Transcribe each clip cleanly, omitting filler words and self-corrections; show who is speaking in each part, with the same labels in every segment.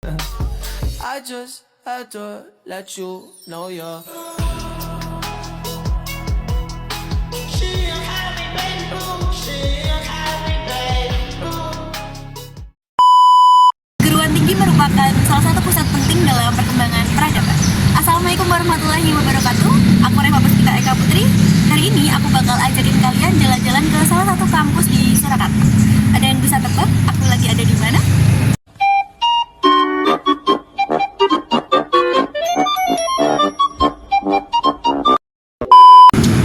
Speaker 1: I just had to let you know you're
Speaker 2: Perguruan tinggi merupakan salah satu pusat penting dalam perkembangan peradaban. Assalamualaikum warahmatullahi wabarakatuh. Aku Reva Puspita Eka Putri. Hari ini aku bakal ajakin kalian jalan-jalan ke salah satu kampus di Surakarta. Ada yang bisa tebak aku lagi ada di mana?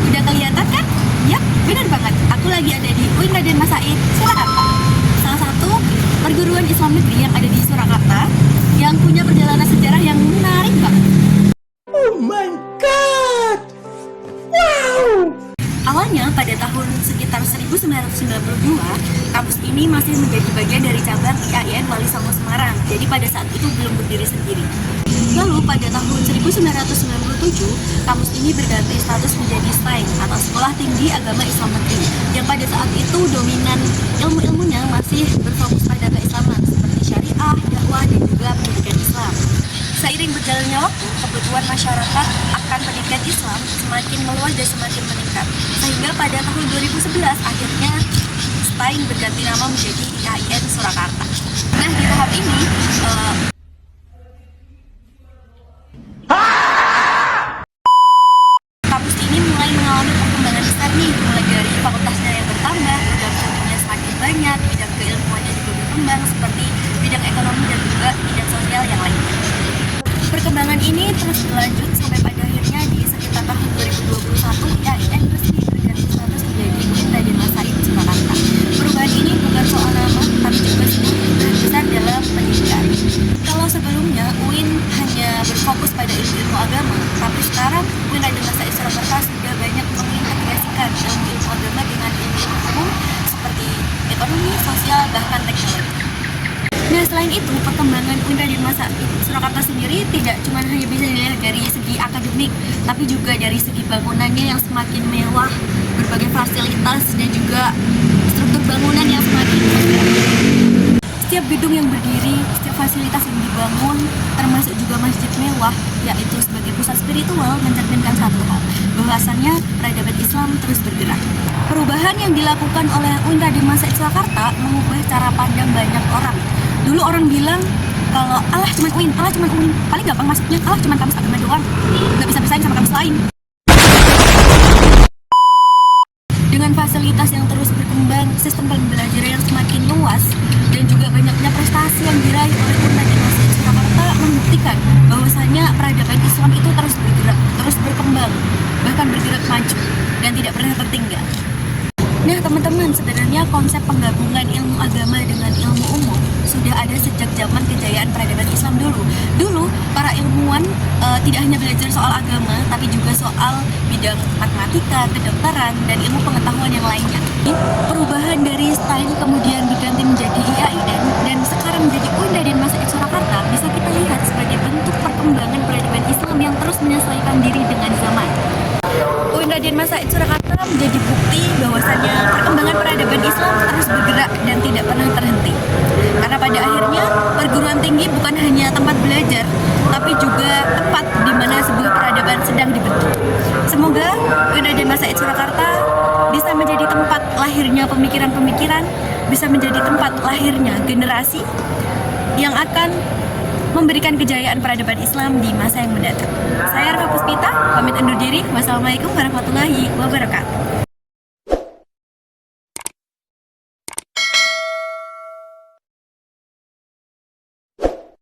Speaker 2: Udah kelihatan kan? Yap, benar banget. Aku lagi ada di UIN Raden Mas Said, Surakarta. Salah satu perguruan Islam negeri yang ada di Surakarta yang punya perjalanan sejarah yang menarik banget.
Speaker 1: Oh my god! Wow!
Speaker 2: Awalnya pada tahun sekitar 1992, kampus ini masih menjadi bagian dari cabang IAIN Wali Songo Semarang. Jadi pada saat itu belum berdiri sendiri. Lalu pada tahun 1997, kampus ini berganti status menjadi STAIN atau Sekolah Tinggi Agama Islam Negeri, yang pada saat itu dominan ilmu-ilmunya masih berfokus pada keislaman seperti syariah, dakwah, dan juga pendidikan Islam. Seiring berjalannya waktu, kebutuhan masyarakat akan pendidikan Islam semakin meluas dan semakin meningkat. Sehingga pada tahun 2011 akhirnya STAIN berganti nama menjadi IAIN Surakarta. Nah, di tahap ini kampus ini mulai mengalami perkembangan besar nih, mulai dari fakultasnya yang bertambah, bidang ilmunya semakin banyak, bidang keilmuannya juga berkembang seperti bidang ekonomi dan juga bidang sosial yang lainnya. Perkembangan ini terus berlanjut sampai pada akhirnya di sekitar tahun 2021 IAIN resmi berganti status menjadi UIN Raden Mas Said Surakarta. Perubahan ini bukan soal nama, tapi juga sebuah perubahan besar dalam pendidikan. Kalau sebelumnya UIN hanya berfokus pada ilmu agama, tapi sekarang UIN Raden Mas Said Surakarta sudah banyak mengintegrasikan ilmu agama dengan ilmu umum seperti ekonomi, sosial, bahkan teknologi. Nah, selain itu, perkembangan UIN Raden Mas Said Surakarta sendiri tidak cuma hanya bisa dilihat dari segi akademik, tapi juga dari segi bangunannya yang semakin mewah, berbagai fasilitas, dan juga struktur bangunan yang semakin megah. Setiap gedung yang berdiri, setiap fasilitas yang dibangun, termasuk juga masjid mewah, yaitu sebagai pusat spiritual, mencerminkan satu hal, bahwasannya peradaban Islam terus bergerak. Perubahan yang dilakukan oleh UIN Raden Mas Said Surakarta mengubah cara pandang banyak orang. Dulu orang bilang kalau Allah cuma UIN, paling gampang masuknya, Allah cuma kampus agama doang, nggak bisa bersaing sama kampus lain. Dengan fasilitas yang terus berkembang, sistem pembelajaran yang semakin luas, dan juga banyaknya prestasi yang diraih oleh UIN Raden Mas Said Surakarta membuktikan bahwasanya peradaban Islam itu terus bergerak, terus berkembang, bahkan bergerak maju dan tidak pernah tertinggal. Nah teman-teman, sebenarnya konsep penggabungan ilmu agama dengan ilmu umum sudah ada sejak zaman kejayaan peradaban Islam dulu. Dulu para ilmuwan tidak hanya belajar soal agama, tapi juga soal bidang matematika, kedokteran, dan ilmu pengetahuan yang lainnya. Perubahan dari STAIN kemudian diganti menjadi IAIN dan sekarang menjadi UIN Raden Mas Said Surakarta bisa kita lihat sebagai bentuk perkembangan peradaban Islam yang terus menyesuaikan diri dengan zaman. UIN Raden Mas Said Surakarta menjadi bukti bahwasannya perkembangan peradaban Islam terus bergerak dan tidak pernah terhenti. Karena pada akhirnya perguruan tinggi bukan hanya tempat belajar, tapi juga tempat di mana sebuah peradaban sedang dibentuk. Semoga UIN Raden Mas Said Surakarta bisa menjadi tempat lahirnya pemikiran-pemikiran, bisa menjadi tempat lahirnya generasi yang akan memberikan kejayaan peradaban Islam di masa yang mendatang. Saya Reva Puspita, pamit undur diri. Wassalamualaikum warahmatullahi wabarakatuh.